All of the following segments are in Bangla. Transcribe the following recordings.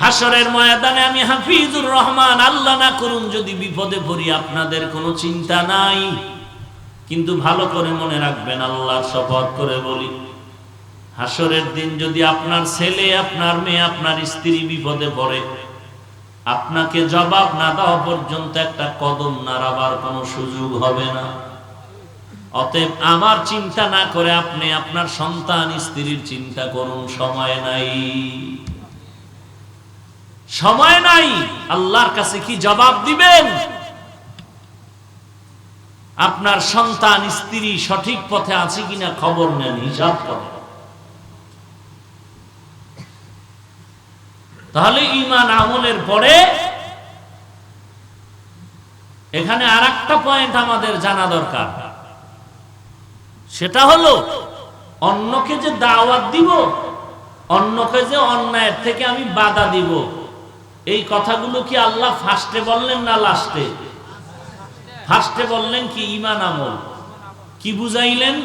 হাসরের ময়দানে আমি হাফিজুর রহমান, আল্লাহ না করুন যদি বিপদে পড়ি, আপনাদের কোনো চিন্তা নাই। কিন্তু ভালো করে মনে রাখবেন, আল্লাহর শপথ করে বলি, হাসরের দিন যদি আপনার ছেলে, আপনার মেয়ে, আপনার স্ত্রী বিপদে পড়ে, আপনাকে জবাব না দেওয়া পর্যন্ত একটা কদম নাড়াবার কোনো সুযোগ হবে না। অতএব আমার চিন্তা না করে আপনি আপনার সন্তান স্ত্রীর চিন্তা করুন। সময় নাই, সময় নাই। আল্লাহর কাছে কি জবাব দিবেন? আপনার সন্তান স্ত্রী সঠিক পথে আছে কিনা খবর নেন, হিসাব করেন। তাহলে ঈমান আমলের পরে এখানে আরেকটা পয়েন্ট আমাদের জানা দরকার। সেটা হলো, অন্যকে যে দাওয়াত দিব, অন্যকে যে অন্যায়ের থেকে আমি বাধা দিব, এই কথাগুলো কি আল্লাহ ফার্স্টে বললেন না লাস্টে? ফার্স্টে বললেন কি ঈমান আমল। কি বুঝাইলেন?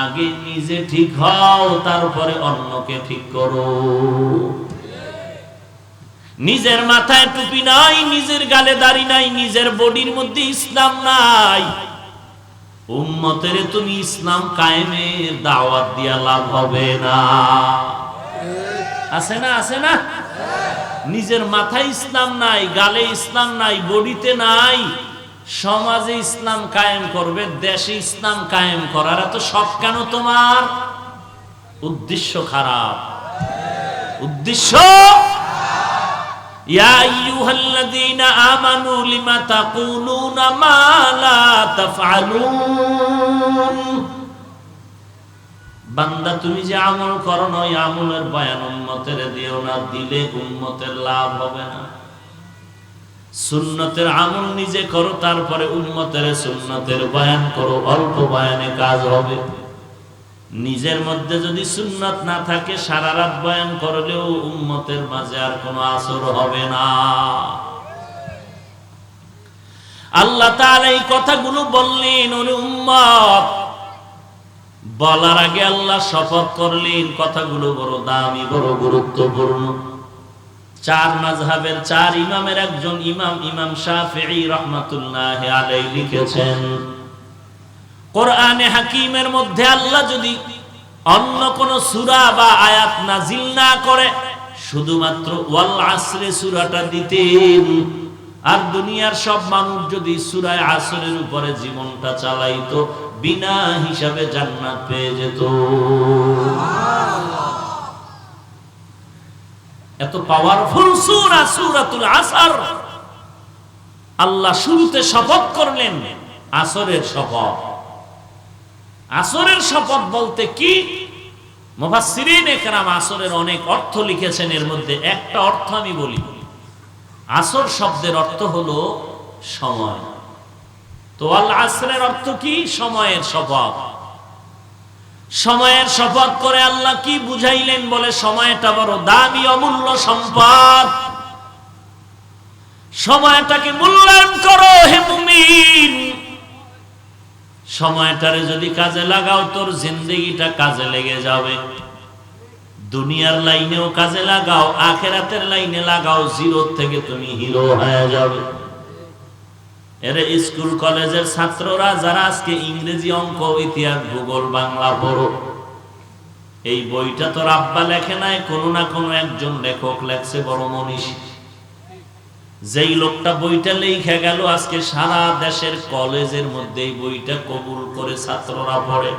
আগে নিজে ঠিক হও, তারপরে অন্যকে ঠিক করো। নিজের মাথায় টুপি নাই, নিজের গালে দাড়ি নাই, নিজের বডির মধ্যে ইসলাম নাই, উম্মতের তুমি ইসলাম কায়েমের দাওয়াত দিয়া লাভ হবে না। আছে না? আছে না? নিজের মাথায় ইসলাম নাই, গালে ইসলাম নাই, বডিতে নাই, সমাজে ইসলাম কায়েম করবে, দেশে ইসলাম কায়েম করার এত শখ কেন তোমার? উদ্দেশ্য খারাপ। উদ্দেশ্য, ইয়া আইয়ুহাল্লাযীনা আমানু লিমা তাকুলুনা মা লা তাফআলুন। বান্দা তুমি যে আমল করো না, ওই আমলের বয়ান উম্মতের দিও না, দিলে উম্মতের লাভ হবে না। সুন্নতের আমল নিজে করো, তারপরে উম্মতের সুন্নতের বয়ান করো, অল্প বয়ানে কাজ হবে। নিজের মধ্যে যদি সুন্নত না থাকে, সারা রাত বয়ান করলেও উম্মতের মাঝে আর কোনো আসর হবে না। আল্লাহ তাআলা এই কথাগুলো বললেন, ওরে উম্মত, বলার আগে আল্লাহ শপথ করলেন। কথাগুলো বড় দামি, বড় গুরুত্বপূর্ণ। চার মাযহাবের চার ইমামের একজন ইমাম, ইমাম শাফিঈ রাহমাতুল্লাহি আলাইহি লিখেছেন, কোরআনে হাকিমের মধ্যে আল্লাহ যদি অন্য কোন সূরা বা আয়াত নাজিল না করে, শুধুমাত্র ওয়াল আসরে সূরাটা দিতেন, আর দুনিয়ার সব মানুষ যদি সূরা আসরের উপরে জীবনটা চালাইতো, বিনা হিসাবে জান্নাত পেয়ে যেত। এত পাওয়ারফুল সূরা সূরাতুল আসর। আল্লাহ শুরুতে শপথ করলেন, আসরের শপথ। আসরের শপথ বলতে কি? মুফাসসিরিনে কেরাম আসরের অনেক অর্থ লিখেছেন, এর মধ্যে একটা অর্থ আমি বলি। আসর শব্দের অর্থ হলো সময়। তো আল আসরের অর্থ কি? সময়ের শপথ। সময়ের শপথ করে আল্লাহ কি বুঝাইলেন? বলে সময়টা বড় দামি, অমূল্য সম্পদ। সময়টাকে মূল্যায়ন করো হে মুমিন। সময়টারে যদি কাজে লাগাও, তোর জিন্দেগিটা কাজে লেগে যাবে। দুনিয়ার লাইনেও কাজে লাগাও, আখিরাতের লাইনে লাগাও, জিরো থেকে তুমি হিরো হয়ে যাবে। এরে স্কুল কলেজের ছাত্ররা যারা আজকে ইংরেজি, অঙ্ক, ইতিহাস, ভূগোল, বাংলা পড়ো, এই বইটা তো আব্বা লেখে নাই, কোনো না কোনো একজন লেখক লেখছে, বড় মনীষী। যেই লোকটা বইটা লেখা গেল, আজকে সারা দেশের কলেজের মধ্যে এই বইটা কবুল করে ছাত্ররা পড়ে।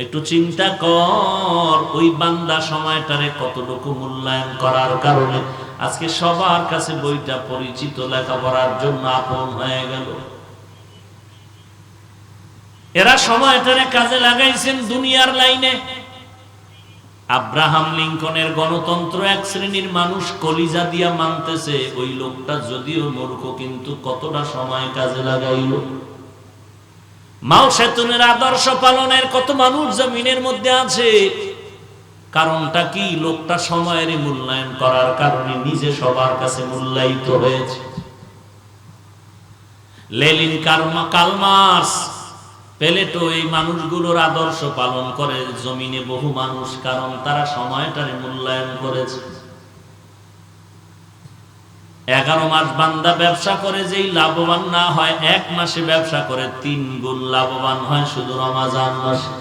একটু চিন্তা কর, ওই বান্দা সময়টারে কতটুকু মূল্যায়ন করার কারণে আজকে সবার কাছে বইটা পরিচিত, লেখাপড়ার জন্য আপন হয়ে গেল। এরা সময়টারে কাজে লাগাইছেন দুনিয়ার লাইনে। আব্রাহাম লিঙ্কনের গণতন্ত্র এক শ্রেণীর মানুষ কলিজা দিয়া মানতেছে, ওই লোকটা যদিও মূর্খ, কিন্তু কতটা সময় কাজে লাগাইল। মাও সেতুনের আদর্শ পালনের কত মানুষ জমিনের মধ্যে আছে। কারণটা কি? লোকটা সময়ের মূল্যায়ন করার কারণে নিজে সবার কাছে মূল্যায়িত হয়েছে। লেনিন, কার্ল মার্কস, প্লেটো, এই মানুষগুলোর আদর্শ পালন করে জমিনে বহু মানুষ, কারণ তারা সময়টারে মূল্যায়ন করেছে। 11 মাস বান্দা ব্যবসা করে যেই লাভবান না হয়, 1 মাসে ব্যবসা করে 3 গুণ লাভবান হয় শুধু রমজান মাসে।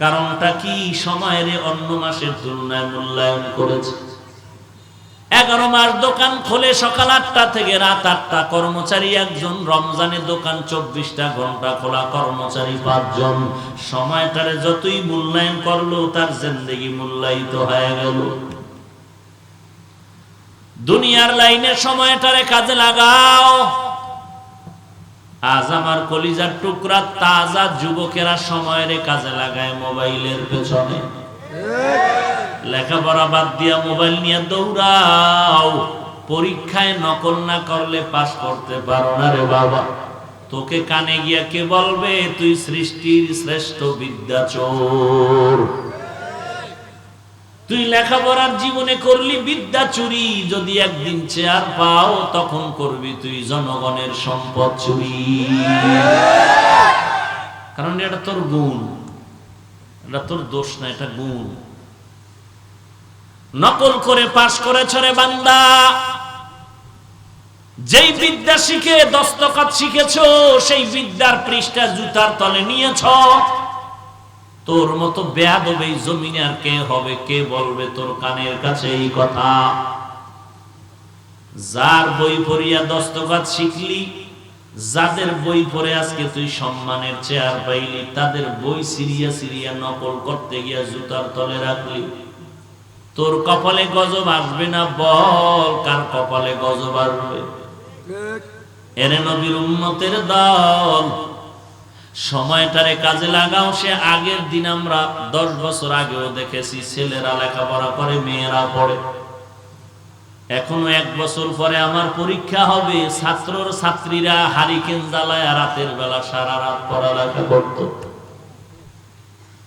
কারণটা কি? সময়ের অন্য মাসের তুলনায় মূল্যায়ন করেছে। 11 মাস দোকান খোলে সকাল 8টা থেকে রাত 8টা, কর্মচারী একজন। রমজানে দোকান 24টা ঘন্টা খোলা, কর্মচারী 5 জন। সময়টারে যতই মূল্যায়ন করলো তার জিন্দেগি মূল্যায়িত হয়ে গেল। দুনিয়ার লাইনে সময়টারে কাজে লাগাও। আজ আমার কলিজার টুকরা তাজা যুবকেরা সময়ের কাজে লাগায় মোবাইলের পেছনে। লেখাপড়া বাদ দিয়া মোবাইল নিয়ে দৌড়াও। পরীক্ষায় নকল না করলে পাস করতে পারো না রে বাবা। তোকে কানে গিয়া কে বলবে তুই সৃষ্টির শ্রেষ্ঠ বিদ্যাচোর? তুই লেখাপড়ার জীবনে করলি বিদ্যা চুরি, যদি একদিন চেয়ার পাও তখন করবি তুই জনগণের সম্পদ চুরি। কারণ এটা তোর গুণ, এটা তোর দোষ না, এটা গুণ। নকল করে পাশ করেছ রে বান্দা। যেই বিদ্যা শিখে দস্তখত শিখেছ, সেই বিদ্যার পৃষ্ঠা জুতার তলে নিয়েছ। তোর মতো বেয়াদব এই জমিনে আর কে হবে? কে বলবে তোর কানের কাছে এই কথা? যার বই পড়িয়া দস্তখত শিখলি, যাদের বই পড়ে আজকে তুই সম্মানের চেয়ার পাইলি, তাদের বই সিরিয়া সিরিয়া নকল করতে গিয়া জুতার তলে রাখলি। তোর কপালে গজব আসবে না? বল কার কপালে গজব আসবে? এরে নবীর উম্মতের দল, সময়টারে কাজে লাগাও। সে আগের দিন আমরা 10 বছর আগেও দেখেছি ছেলেরা লেখাপড়া করে, মেয়েরা পড়ে। এখনো 1 বছর পরে আমার পরীক্ষা হবে, ছাত্রর ছাত্রীরা হারিকেন জ্বালায় রাতের বেলা সারা রাত পড়ালেখা করত।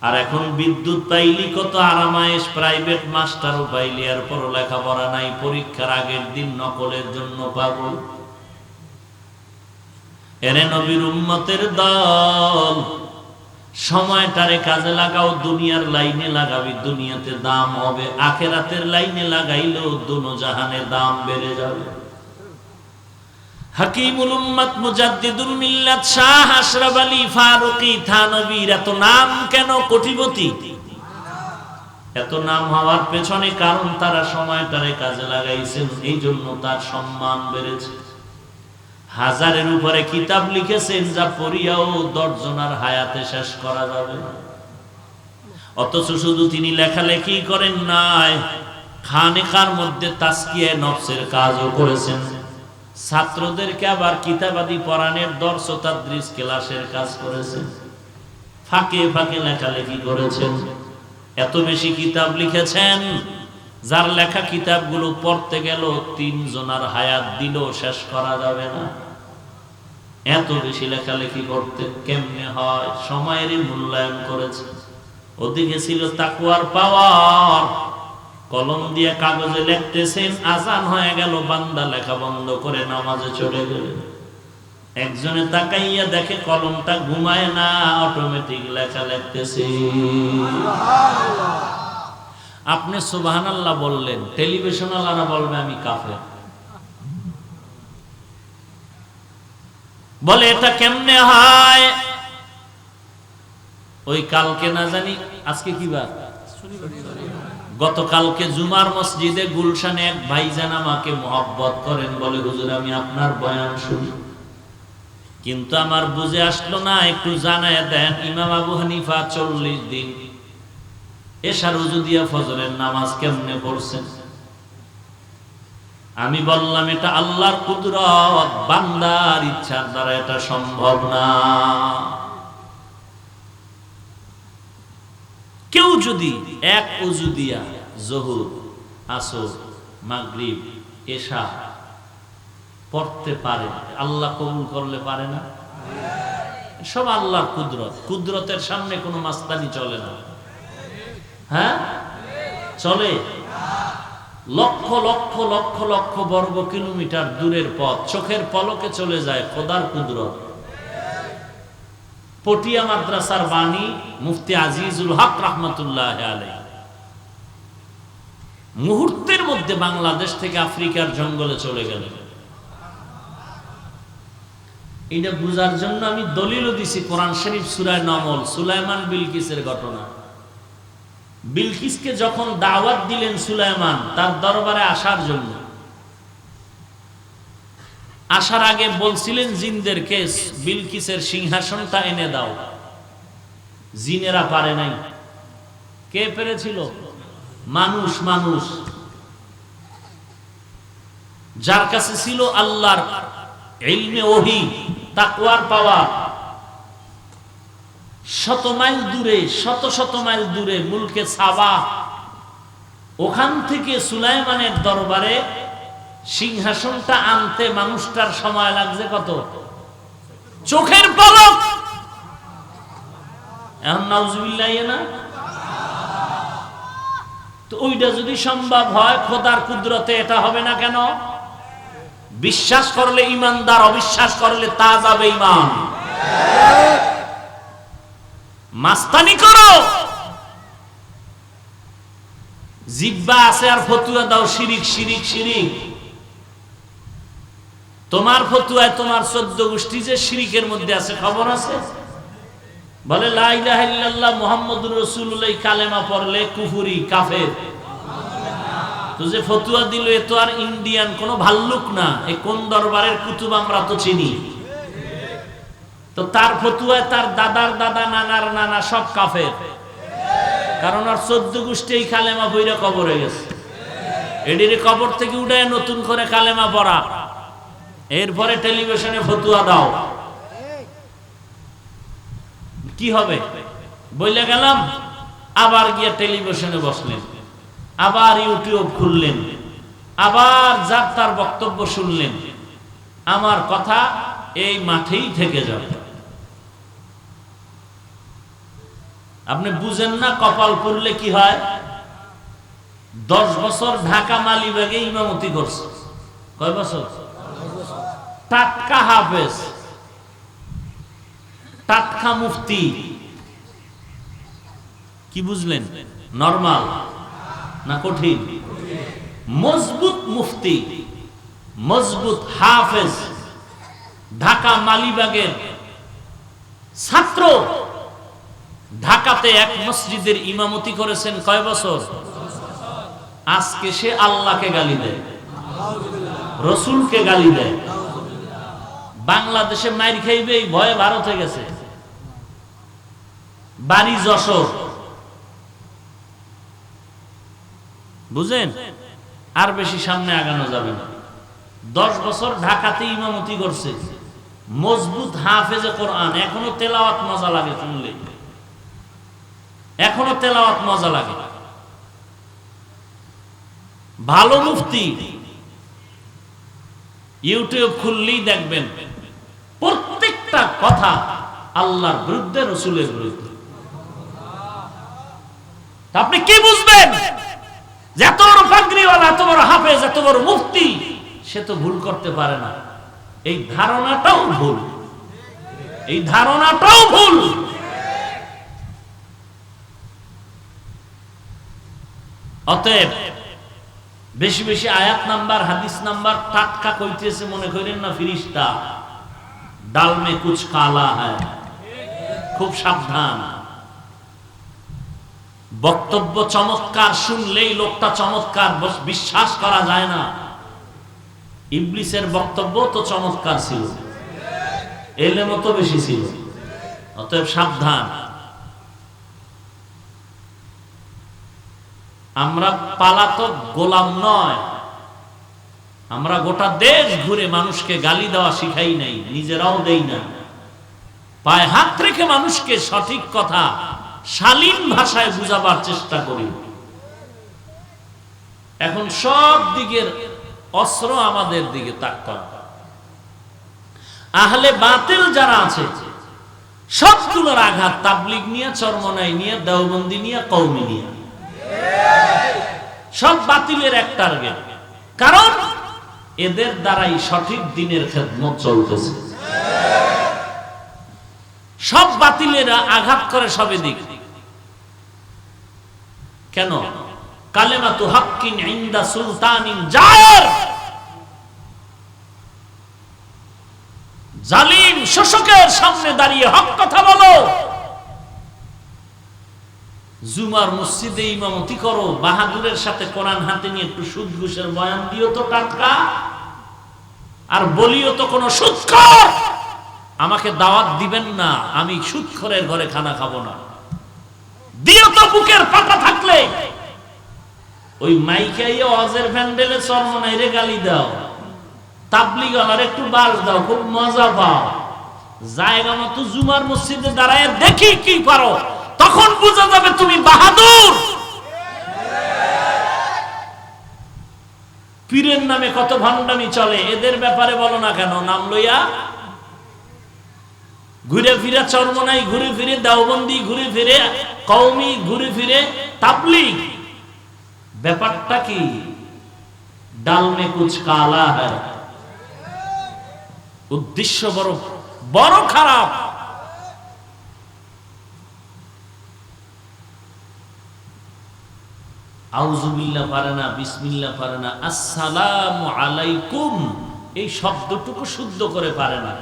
আর এখন বিদ্যুৎ পাইলি কত আরামায়েশ, প্রাইভেট মাস্টারও পাইলি, আর পড়ালেখা নাই। পরীক্ষার আগের দিন নকলের জন্য পাগল। এরে নবীর উম্মতের দল, সময়টারে কাজে লাগাও। দুনিয়ার লাইনে লাগাবি, দুনিয়াতে দাম হবে। আখিরাতের লাইনে লাগাইলেও দুনো জাহানে দাম বেড়ে যাবে। হাকিমুল উম্মত মুজাদ্দিদুল মিল্লাত শাহ আশরাফ আলী ফারুকী থানবীর এত নাম কেন? কোটিপতি। এত নাম হওয়ার পেছনে কারণ তারা সময়টারে কাজে লাগাইছেন, এই জন্য তার সম্মান বেড়েছে। 1000-এর উপরে কিতাব লিখেছেন, যা পড়িয়াও 10 জনের হায়াতে শেষ করা যাবে না। অথচ শুধু তিনি লেখালেখি করেন নাই, খানেকার মধ্যে তাজকিয়ে নফসের কাজও করেছেন। ছাত্রদেরকে আবার কিতাবাদি পড়ানোর দর্স তাদরিস ক্লাসের কাজ করেছেন। ফাঁকে ফাঁকে লেখালেখি করেছেন। এত বেশি কিতাব লিখেছেন, যার লেখা কিতাবগুলো পড়তে গেল 3 জনের হায়াত দিল শেষ করা যাবে না। এত বেশি লেখালেখি করতে কেমনে হয়? সময়েরই মূল্যায়ন করেছে। ওদিকে ছিল তাকওয়ার পাওয়ার। কলম দিয়ে কাগজে লিখতেছেন, আজান হয়ে গেল, বান্দা লেখা বন্ধ করে নামাজে চলে গেল। একজনে তাকাইয়া দেখে কলমটা ঘুমায় না, অটোমেটিক লেখা লিখতেছে। আপনি সুবহানাল্লাহ বললেন, টেলিভিশন ওয়ালারা বলবে আমি কাফের। বলে এটা কেমনে হয়? ওই কালকে না জানি আজকে কি বার, গতকালকে জুমার মসজিদে গুলশানে এক ভাইজান আমাকে মহব্বত করেন, বলে হুজুর আমি আপনার বয়ান শুনি, কিন্তু আমার বুঝে আসলো না, একটু জানায় দেন ইমাম আবু হানিফা 40 দিন এশার ওযু দিয়া ফজরের নামাজ কেমনে পড়ছেন? আমি বললাম এটা আল্লাহর কুদরত, বান্দার ইচ্ছার দ্বারা এটা সম্ভব না। কেউ যদি এক ওযু দিয়া যোহর, আসর, মাগরিব, এশা পড়তে পারে, আল্লাহ কবুল করলে পারে না? সব আল্লাহর কুদরত। কুদরতের সামনে কোনো মাস্তানি চলে না। হ্যাঁ চলে? লক্ষ লক্ষ লক্ষ লক্ষ বর্গ কিলোমিটার দূরের পথ চোখের পলকে চলে যায় খোদার কুদরত। পটিয়া মাদ্রাসার বাণী মুফতি আজিজুল হক রাহমাতুল্লাহ আলাইহি। মুহূর্তের মধ্যে বাংলাদেশ থেকে আফ্রিকার জঙ্গলে চলে গেল। এটা বুঝার জন্য আমি দলিলও দিছি কোরআন শরীফ সূরা নমল, সুলাইমান বিলকিসের ঘটনা। বিলকিসকে যখন দাওয়াত দিলেন সুলাইমান তার দরবারে আসার জন্য, আসার আগে বলছিলেন জিনদেরকে বিলকিসের সিংহাসনটা এনে দাও। জিনেরা পারে নাই। কে পেরেছিল? মানুষ। মানুষ যার কাছে ছিল আল্লাহর ইলমে ওহী, তাকওয়ার পাওয়া। শত মাইল দূরে, শত শত মাইল দূরে মুলকে সাবা, ওখান থেকে সুলাইমানের দরবারে সিংহাসনটা আনতে মানুষটার সময় লাগছে কত? চোখের পলক। এখন নাউজুবিল্লাহ না? তো ওইটা যদি সম্ভব হয়, খোদার কুদরতে এটা হবে না কেন? বিশ্বাস করলে ইমানদার, অবিশ্বাস করলে তা যাবে ইমান। মাস্তানি করো, জিব্বা আছে আর ফতুয়া দাও শিরিক শিরিক শিরিক। তোমার ফতুয়ায় তোমার 14 গোষ্ঠী যে শিরিকের মধ্যে আছে খবর আছে? বলে লা ইলাহা ইল্লাল্লাহ মুহাম্মাদুর রাসূলুল্লাহ কালেমা পড়লে কুফরি, কাফের। তো যে ফতুয়া দিল এ তো আর ইন্ডিয়ান কোন ভাল্লুক না, এ কোন দরবারের কুতুব আমরা তো চিনি। তো তার ফতুয়ায় তার দাদার দাদা, নানার নানা সব কাফের, কারণ আর 14 গোষ্ঠী এই কালেমা পড়ে কবরে গেছে। এডির কবর থেকে উঠে নতুন করে কালেমা পড়া, এরপরে টেলিভিশনে ফতুয়া দাও। কি হবে? বইলে গেলাম, আবার গিয়ে টেলিভিশনে বসলেন, আবার ইউটিউব খুললেন, আবার যার তার বক্তব্য শুনলেন। আমার কথা এই মাঠেই থেকে যাবে। আপনি বুঝেন না কপাল পড়লে কি হয়? 10 বছর ঢাকা মালিবাগে ইমামতি করছে। কয় বছর? টাটকা হাফেজ, টাটকা মুফতি। কি বুঝলেন? নরমাল না কঠিন? মজবুত মুফতি, মজবুত হাফেজ, ঢাকা মালিবাগের ছাত্র। ঢাকাতে এক মসজিদের ইমামতি করেছেন কয় বছর? আজকে সে আল্লাহকে গালি দেয়, রসুলকে গালি দেয়। বাংলাদেশে মাইর খাইবে এই ভয়ে ভারতে গেছে। বাড়ি যশোর, বুঝেন? আর বেশি সামনে আগানো যাবে না। 10 বছর ঢাকাতে ইমামতি করছে, মজবুত হাফেজে কোরআন। এখনো তেলাওয়াত মজা লাগে শুনলে, এখনো তেলাওয়াত মজা লাগে। ভালো মুফতি, ইউটিউব খুললেই দেখবেন প্রত্যেকটা কথা আল্লাহর বিরুদ্ধে, রসুলের বিরুদ্ধে। আপনি কি বুঝবেন? যে এত বড় পাগড়িওয়ালা, এত বড় হাফেজ, এত বড় মুফতি, সে তো ভুল করতে পারে না। এই ধারণাটাও ভুল, এই ধারণাটাও ভুল। অতএব বেশি বেশি আয়াত নাম্বার, হাদিস নাম্বার টাটকা কইতেছে মনে করেন না ফিরিস্তা। ডাল মে কুছ কালা হ্যায়, খুব সাবধান। বক্তব্য চমৎকার শুনলেই লোকটা চমৎকার বিশ্বাস করা যায় না। ইবলিসের বক্তব্য তো চমৎকার ছিল, এলেমও তো বেশি ছিল। অতএব সাবধান। আমরা পালাতক গোলাম নয়। আমরা গোটা দেশ ঘুরে মানুষকে গালি দেওয়া শিখাই নাই, নিজেরাও দেই না। পায়ে হাত রেখে মানুষকে সঠিক কথা শালীন ভাষায় বুঝাবার চেষ্টা করি। এখন সব দিকের অস্ত্র আমাদের দিকে তাকতে হবে। আহলে বাতিল যারা আছে সবগুলোর আঘাত তাবলিগ নিয়ে, চরমনাই নিয়ে, দেওবন্দি নিয়ে, কওমি নিয়ে, সব বাতিলের এক টার্গেট। কারণ এদের দ্বারাই সঠিক দ্বীনের খেদমত চলতেছে। সব বাতিলেরা আঘাত করে সবে দিক। কেন? কালেমাতু হাক্কিন ইনদা সুলতানিন জায়ের। জালিম শাসকের সামনে দাঁড়িয়ে হক কথা বলো। জুমার মসজিদে ইমামতি করো, বাহাদুরের সাথে কোরআন হাতে নিয়ে একটু সুদ ঘুষের বয়ান দিও তো টাটকা, আর বলিও তো কোন সুদখোর আমাকে দাওয়াত দিবেন না, আমি সুদখোরের ঘরে খানা খাবো না। দিও তো বুকের পাটা থাকলে। ওই মাইকাইয়ে ওয়াজের প্যান্ডেলে চরমনাইরে গালি দাও, তাবলিগ আলার একটু বাস দাও, খুব মজা পাও। জায়গা মতো জুমার মসজিদে দাঁড়ায় দেখি কি পারো, তখন বোঝা যাবে তুমি বাহাদুর। পীরের নামে কত ভণ্ডামি চলে, এদের ব্যাপারে বলো না কেন? নাম লইয়া ঘুরে ফিরে চরমনাই, ঘুরে ফিরে দেওবন্দি, ঘুরে ফিরে কওমি, ঘুরে ফিরে তাবলিগ। ব্যাপারটা কি? ডাল মে কুছ কালা হ্যায়। উদ্দেশ্য বড় বড় খারাপ। আউযুবিল্লাহ পারে না, বিসমিল্লাহ পারে না, আসসালামু আলাইকুম এই শব্দটুকু শুদ্ধ করে পারে না।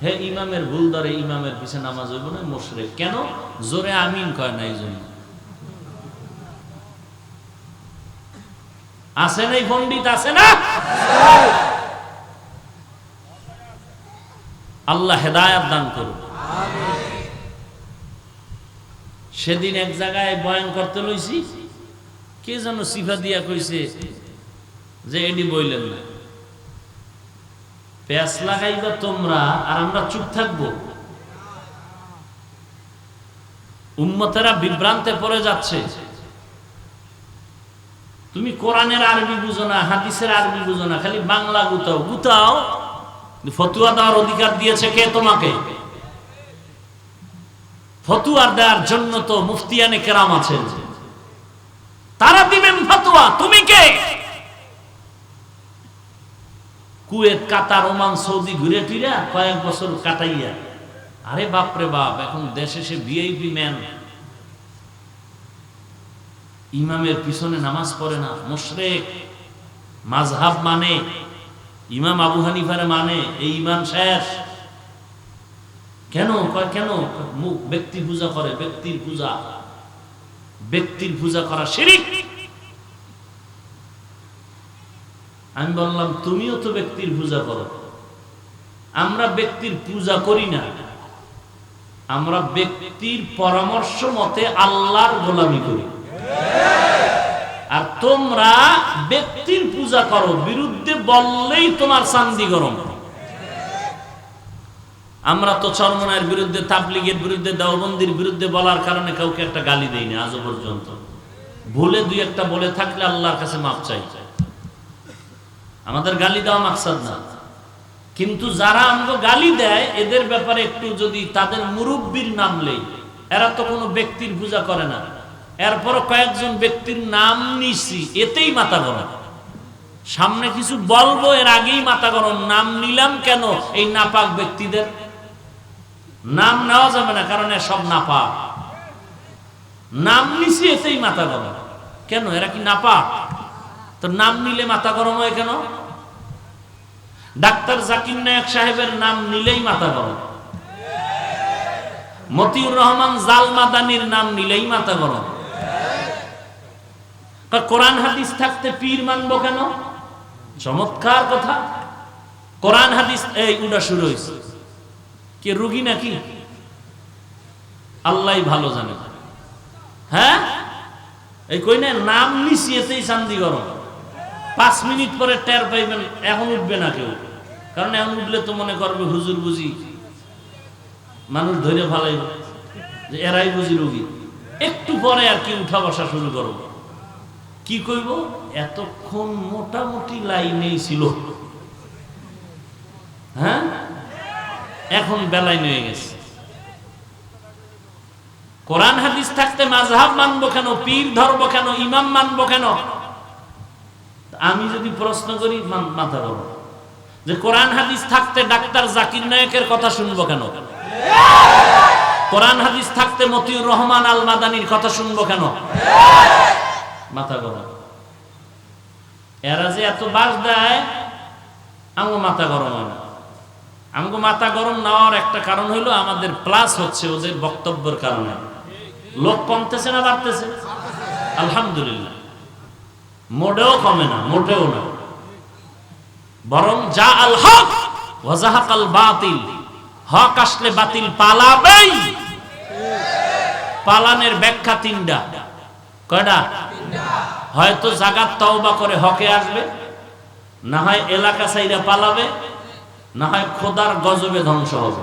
হে ইমামের ভুল ধরে, ইমামের পিছে নামাজ হইব না, মুশরিক। কেন? জোরে আমিন কয় না, এই জন্য। আছে না পণ্ডিত? আছে না? আল্লাহ হেদায়েত দান করুন। সেদিন এক জায়গায় বয়ান করতে লইছি, কে যেন সিফা দিয়া কইছে যে এডি বইলেন না, পেঁচ লাগাইবা তোমরা আর আমরা চুপ থাকবো। উম্মতেরা বিভ্রান্তে পড়ে যাচ্ছে। তুমি কোরআনের আরবি বুঝো না, হাদিসের আরবি বুঝো না, খালি বাংলা গুতাও গুতাও। ফতুয়া দেওয়ার অধিকার দিয়েছে কে তোমাকে? ফতুয়া দেওয়ার জন্য তো মুফতিয়ানে কেরাম আছেন, তারা দিবেন ফতোয়া। তুমি কে? কুয়েত, কাতার, ওমান, সৌদি ঘুরে ফিরে কয়েক বছর কাটাইয়া, আরে বাপরে বাপ, এখন দেশে সে ভিআইপি ম্যান, ইমামের পিছনে নামাজ পড়ে না, মুশরিক। মাযহাব মানে, ইমাম আবু হানিফারে মানে, এই ইমান শেষ। কেন? কেন? ব্যক্তি পূজা করে, ব্যক্তির পূজা, ব্যক্তির পূজা করা শিরক। আমি বললাম তুমিও তো ব্যক্তির পূজা করো। আমরা ব্যক্তির পূজা করি না, আমরা ব্যক্তির পরামর্শ মতে আল্লাহর গোলামি করি। আর তোমরা ব্যক্তির পূজা করো, বিরুদ্ধে বললেই তোমার চান্দি গরম। আমরা তো চরমনায়ের বিরুদ্ধে, তাবলিগের বিরুদ্ধে, দেওবন্দির বিরুদ্ধে বলার কারণে কাউকে একটা গালি দেই না আজও পর্যন্ত। ভুলে দুই একটা বলে থাকলে আল্লাহর কাছে মাপ চাই, আমাদের গালি দেওয়া মাকসাদ না। কিন্তু যারা আমাকে গালি দেয় এদের ব্যাপারে একটু যদি তাদের মুরব্বির নাম লই, এরা তো কোনো ব্যক্তির পূজা করে না, এরপরও কয়েকজন ব্যক্তির নাম নিছি, এতেই মাথা গরম। সামনে কিছু বলবো এর আগেই মাথা গরম। নাম নিলাম কেন? এই নাপাক ব্যক্তিদের নাম নেওয়া যাবে না, কারণ সব নাপাক। নাম নিছি এতেই মাথা গরম। কেন? এরা কি নাপাক? তো নাম নিলে মাথা গরম হয় কেন? ডাক্তার জাকির নায়েক সাহেবের নাম নিলেই মাথা গরম, মতিউর রহমান জাল মাদানির নাম নিলেই মাথা গরম। কোরআন হাদিস থাকতে পীর মানবো কেন? চমৎকার কথা। কোরআন হাদিস এই উড়া শুরু হয়েছে, কে রুগী নাকি আল্লাহ ভালো জানে। হ্যাঁ, এই কই না নাম নিছি এতেই চান্দি গরম। 5 মিনিট পরে টের পাইবেন, এখন উঠবে না কেউ, কারণ এখন উঠলে তো মনে করবে হুজুর বুঝি, মানুষ ধরে ভালাই যে এরাই বুঝি রোগী। একটু পরে আর কি উঠা বসা শুরু করব। কি কইব? এতক্ষণ মোটামুটি লাইনেই ছিল, হ্যাঁ, এখন বেলাইন হয়ে গেছে। কোরআন হাদিস থাকতে মাযহাব মানবো কেন? পীর ধরবো কেন? ইমাম মানবো কেন? আমি যদি প্রশ্ন করি মাথা গরম যে কোরআন হাদিস থাকতে ডাক্তার জাকির নায়েকের কথা শুনবো কেন? কোরআন হাদিস থাকতে মতিউর রহমান আল মাদানির কথা শুনবো কেন? মাথা গরম। এরা যে এত বাস দেয়, আমগো মাথা গরম হয় না। আমগো মাথা গরম না হওয়ার একটা কারণ হলো আমাদের প্লাস হচ্ছে ওদের বক্তব্যের কারণে। লোক কমতেছে না বাড়তেছে? আলহামদুলিল্লাহ, মোটেও কমে না, মোটেও না, বরং যা আল হক ওয়া যাহাকাল বাতিল, হক আসলে বাতিল পালাবেই। পালানের ব্যাখ্যা তিনটা। কয়টা? হয়তো জাগাত তওবা করে হকে আসবে, না হয় এলাকা ছাইরা পালাবে, না হয় খোদার গজবে ধ্বংস হবে।